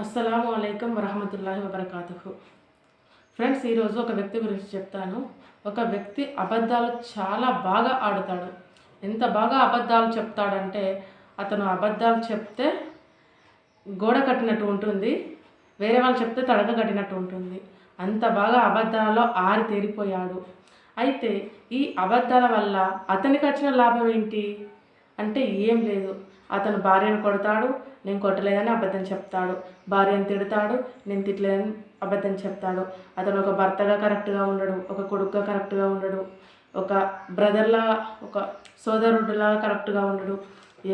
అస్సలాము అలైకుం వరహమతుల్లాహి వబర్కాతుహు. ఫ్రెండ్స్, ఈరోజు ఒక వ్యక్తి గురించి చెప్తాను. ఒక వ్యక్తి అబద్ధాలు చాలా బాగా ఆడుతాడు. ఎంత బాగా అబద్ధాలు చెప్తాడంటే అతను అబద్ధాలు చెప్తే గోడ కట్టినట్టు ఉంటుంది, వేరే వాళ్ళు చెప్తే తడక కట్టినట్టు ఉంటుంది. అంత బాగా అబద్ధాలలో తేరిపోయాడు. అయితే ఈ అబద్ధాల వల్ల అతనికి వచ్చిన లాభం ఏంటి అంటే ఏం లేదు. అతను భార్యను కొడతాడు, నేను కొట్టలేదని అబద్ధం చెప్తాడు. భార్యను తిడతాడు, నేను తిట్టలేదని అబద్ధం చెప్తాడు. అతను ఒక భర్తగా కరెక్ట్గా ఉండడు, ఒక కొడుకుగా కరెక్ట్గా ఉండడు, ఒక బ్రదర్లా, ఒక సోదరుడిలా కరెక్ట్గా ఉండడు.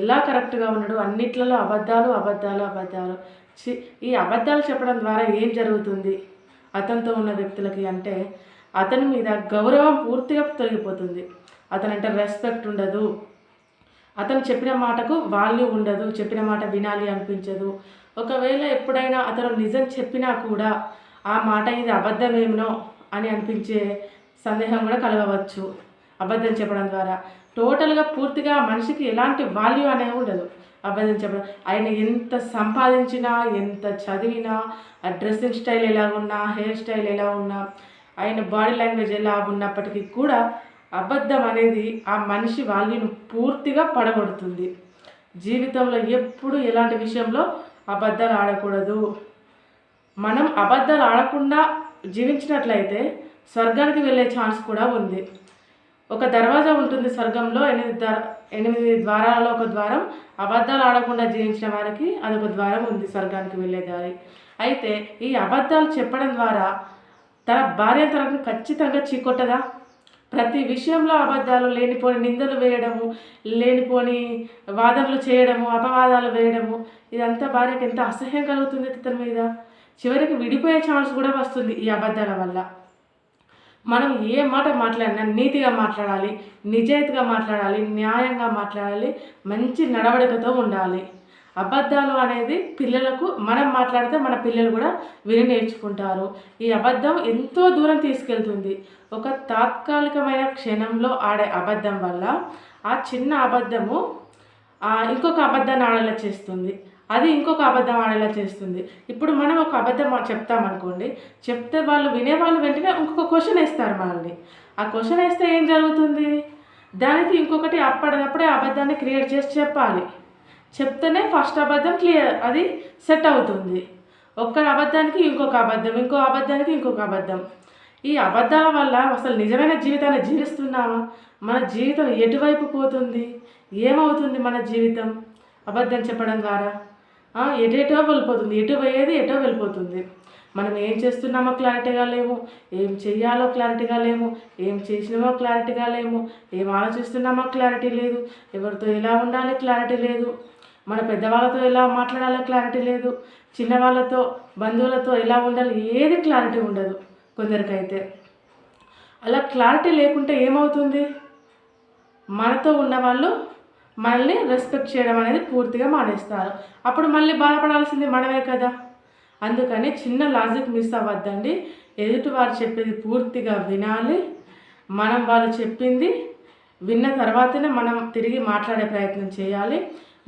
ఎలా కరెక్ట్గా ఉండడు? అన్నిట్లలో అబద్ధాలు అబద్ధాలు అబద్ధాలు. ఈ అబద్ధాలు చెప్పడం ద్వారా ఏం జరుగుతుంది అతనితో ఉన్న వ్యక్తులకి అంటే అతని మీద గౌరవం పూర్తిగా తొలగిపోతుంది. అతనంటే రెస్పెక్ట్ ఉండదు, అతను చెప్పిన మాటకు వాల్యూ ఉండదు, చెప్పిన మాట వినాలి అనిపించదు. ఒకవేళ ఎప్పుడైనా అతను నిజం చెప్పినా కూడా ఆ మాట ఇది అబద్ధమేమో అని అనిపించే సందేహం కూడా కలగవచ్చు అబద్ధం చెప్పడం ద్వారా. టోటల్గా పూర్తిగా మనిషికి ఎలాంటి వాల్యూ అనేది ఉండదు అబద్ధం చెప్పడం. ఆయన ఎంత సంపాదించినా, ఎంత చదివినా, ఆ డ్రెస్సింగ్ స్టైల్ ఎలా ఉన్నా, హెయిర్ స్టైల్ ఎలా ఉన్నా, ఆయన బాడీ లాంగ్వేజ్ ఎలా ఉన్నప్పటికీ కూడా అబద్ధం అనేది ఆ మనిషి వాల్యూను పూర్తిగా పడగొడుతుంది. జీవితంలో ఎప్పుడు ఎలాంటి విషయంలో అబద్ధాలు ఆడకూడదు. మనం అబద్ధాలు ఆడకుండా జీవించినట్లయితే స్వర్గానికి వెళ్ళే ఛాన్స్ కూడా ఉంది. ఒక దర్వాజా ఉంటుంది స్వర్గంలో, 8 ద్వారాలలో ఒక ద్వారం. అబద్ధాలు ఆడకుండా జీవించిన వారికి అదొక ద్వారం ఉంది స్వర్గానికి వెళ్ళే దారి. అయితే ఈ అబద్ధాలు చెప్పడం ద్వారా తన భార్య తనకు ఖచ్చితంగా చీకొట్టదా? ప్రతి విషయంలో అబద్ధాలు, లేనిపోని నిందలు వేయడము, లేనిపోని వాదనలు చేయడము, అపవాదాలు వేయడము, ఇదంతా భార్యకు ఎంత అసహ్యం కలుగుతుంది ఇతని మీద. చివరికి విడిపోయే ఛాన్స్ కూడా వస్తుంది ఈ అబద్ధాల వల్ల. మనం ఏ మాట మాట్లాడినా నీతిగా మాట్లాడాలి, నిజాయితీగా మాట్లాడాలి, న్యాయంగా మాట్లాడాలి, మంచి నడవడికతో ఉండాలి. అబద్ధాలు అనేది పిల్లలకు మనం మాట్లాడితే మన పిల్లలు కూడా విని నేర్చుకుంటారు. ఈ అబద్ధం ఎంతో దూరం తీసుకెళ్తుంది. ఒక తాత్కాలికమైన క్షణంలో ఆడే అబద్ధం వల్ల ఆ చిన్న అబద్ధము ఇంకొక అబద్ధాన్ని ఆడేలా చేస్తుంది, అది ఇంకొక అబద్ధం ఆడేలా చేస్తుంది. ఇప్పుడు మనం ఒక అబద్ధం చెప్తామనుకోండి, చెప్తే వాళ్ళు వినేవాళ్ళు వెంటనే ఇంకొక క్వశ్చన్ వేస్తారు మనల్ని. ఆ క్వశ్చన్ వేస్తే ఏం జరుగుతుంది? దానికి ఇంకొకటి అప్పటికప్పుడే అబద్ధాన్ని క్రియేట్ చేసి చెప్పాలి. చెప్తేనే ఫస్ట్ అబద్ధం అది సెట్ అవుతుంది. ఒక్క అబద్ధానికి ఇంకొక అబద్ధం, ఇంకో అబద్ధానికి ఇంకొక అబద్ధం. ఈ అబద్ధాల వల్ల అసలు నిజమైన జీవితాన్ని జీవిస్తున్నామా? మన జీవితం ఎటువైపు పోతుంది? ఏమవుతుంది మన జీవితం అబద్ధం చెప్పడం ద్వారా? ఎటో వెళ్ళిపోతుంది, ఎటు పోయేది ఎటో వెళ్ళిపోతుంది. మనం ఏం చేస్తున్నామో క్లారిటీగా లేము, ఏం చెయ్యాలో క్లారిటీగా లేము, ఏం చేసినామో క్లారిటీగా లేము, ఏం ఆలోచిస్తున్నామో క్లారిటీ లేదు, ఎవరితో ఎలా ఉండాలి క్లారిటీ లేదు, మన పెద్దవాళ్ళతో ఎలా మాట్లాడాలో క్లారిటీ లేదు, చిన్నవాళ్ళతో, బంధువులతో ఎలా ఉండాలి ఏది క్లారిటీ ఉండదు కొందరికైతే. అలా క్లారిటీ లేకుంటే ఏమవుతుంది? మనతో ఉన్నవాళ్ళు మనల్ని రెస్పెక్ట్ చేయడం అనేది పూర్తిగా మానేస్తారు. అప్పుడు మళ్ళీ బాధపడాల్సింది మనమే కదా. అందుకని చిన్న లాజిక్ మిస్ అవ్వద్దండి. ఎదుటి వారు చెప్పేది పూర్తిగా వినాలి. మనం వాళ్ళు చెప్పింది విన్న తర్వాతనే మనం తిరిగి మాట్లాడే ప్రయత్నం చేయాలి.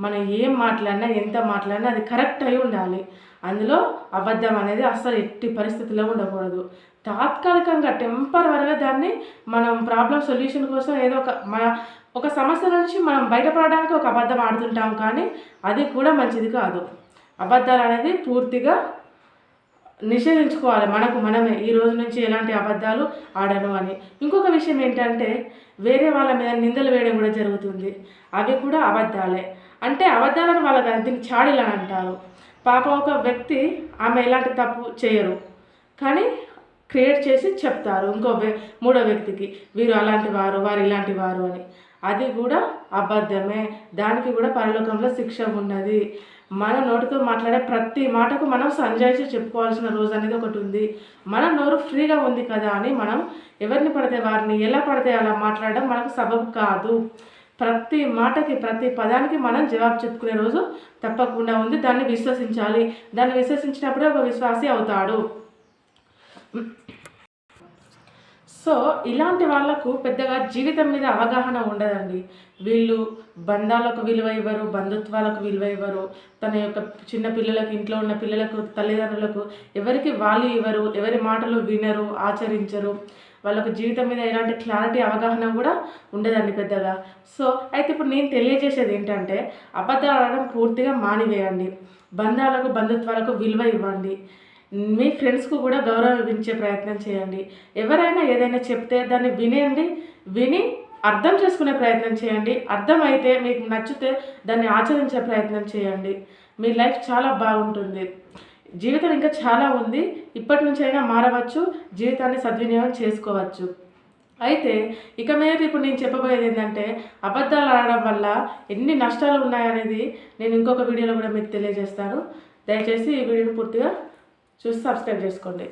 మనం ఏం మాట్లాడినా, ఎంత మాట్లాడినా అది కరెక్ట్ అయి ఉండాలి. అందులో అబద్ధం అనేది అస్సలు ఎట్టి పరిస్థితుల్లో ఉండకూడదు. తాత్కాలికంగా టెంపరవరీగా దాన్ని మనం ప్రాబ్లం సొల్యూషన్ కోసం ఏదో ఒక సమస్య నుంచి మనం బయటపడడానికి ఒక అబద్ధం ఆడుతుంటాం, కానీ అది కూడా మంచిది కాదు. అబద్ధాలు అనేది పూర్తిగా నిషేధించుకోవాలి మనకు మనమే. ఈ రోజు నుంచి ఎలాంటి అబద్ధాలు ఆడను అని. ఇంకొక విషయం ఏంటంటే వేరే వాళ్ళ మీద నిందలు వేయడం కూడా జరుగుతుంది. అవి కూడా అబద్ధాలే. అంటే అబద్ధాలను వాళ్ళకి దీన్ని చాడీలని అంటారు. పాపం ఒక వ్యక్తి ఆమె ఎలాంటి తప్పు చేయరు, కానీ క్రియేట్ చేసి చెప్తారు మూడో వ్యక్తికి, వీరు అలాంటి వారు, వారు ఇలాంటి వారు అని. అది కూడా అబద్ధమే. దానికి కూడా పరలోకంలో శిక్ష ఉన్నది. మన నోటితో మాట్లాడే ప్రతి మాటకు మనం సంజాయిషి చెప్పుకోవాల్సిన రోజు అనేది ఒకటి ఉంది. మన నోరు ఫ్రీగా ఉంది కదా అని మనం ఎవరిని పడితే వారిని ఎలా పడితే అలా మాట్లాడడం మనకు సబబు కాదు. ప్రతి మాటకి, ప్రతి పదానికి మనం జవాబు చెప్పుకునే రోజు తప్పకుండా ఉంది. దాన్ని విశ్వసించాలి. దాన్ని విశ్వసించినప్పుడే ఒక విశ్వాసి అవుతాడు. సో ఇలాంటి వాళ్ళకు పెద్దగా జీవితం మీద అవగాహన ఉండదండి. వీళ్ళు బంధాలకు విలువ ఇవ్వరు, బంధుత్వాలకు విలువ ఇవ్వరు, తన యొక్క చిన్న పిల్లలకు, ఇంట్లో ఉన్న పిల్లలకు, తల్లిదండ్రులకు ఎవరికి వాల్యూ ఇవ్వరు, ఎవరి మాటలు వినరు, ఆచరించరు. వాళ్ళకు జీవితం మీద ఎలాంటి క్లారిటీ అవగాహన కూడా ఉండదండి పెద్దగా. సో అయితే ఇప్పుడు నేను తెలియజేసేది ఏంటంటే, అబద్ధాలు ఆడడం పూర్తిగా మానివేయండి. బంధాలకు, బంధుత్వాలకు విలువ ఇవ్వండి. మీ ఫ్రెండ్స్కు కూడా గౌరవించే ప్రయత్నం చేయండి. ఎవరైనా ఏదైనా చెప్తే దాన్ని వినేయండి, విని అర్థం చేసుకునే ప్రయత్నం చేయండి. అర్థమైతే మీకు నచ్చితే దాన్ని ఆచరించే ప్రయత్నం చేయండి. మీ లైఫ్ చాలా బాగుంటుంది. జీవితం ఇంకా చాలా ఉంది. ఇప్పటి నుంచి అయినా మారవచ్చు, జీవితాన్ని సద్వినియోగం చేసుకోవచ్చు. అయితే ఇక మీద ఇప్పుడు నేను చెప్పబోయేది ఏంటంటే, అబద్ధాలు ఆడడం వల్ల ఎన్ని నష్టాలు ఉన్నాయనేది నేను ఇంకొక వీడియోలో కూడా మీకు తెలియజేస్తాను. దయచేసి ఈ వీడియోని పూర్తిగా చూసి సబ్స్క్రైబ్ చేసుకోండి.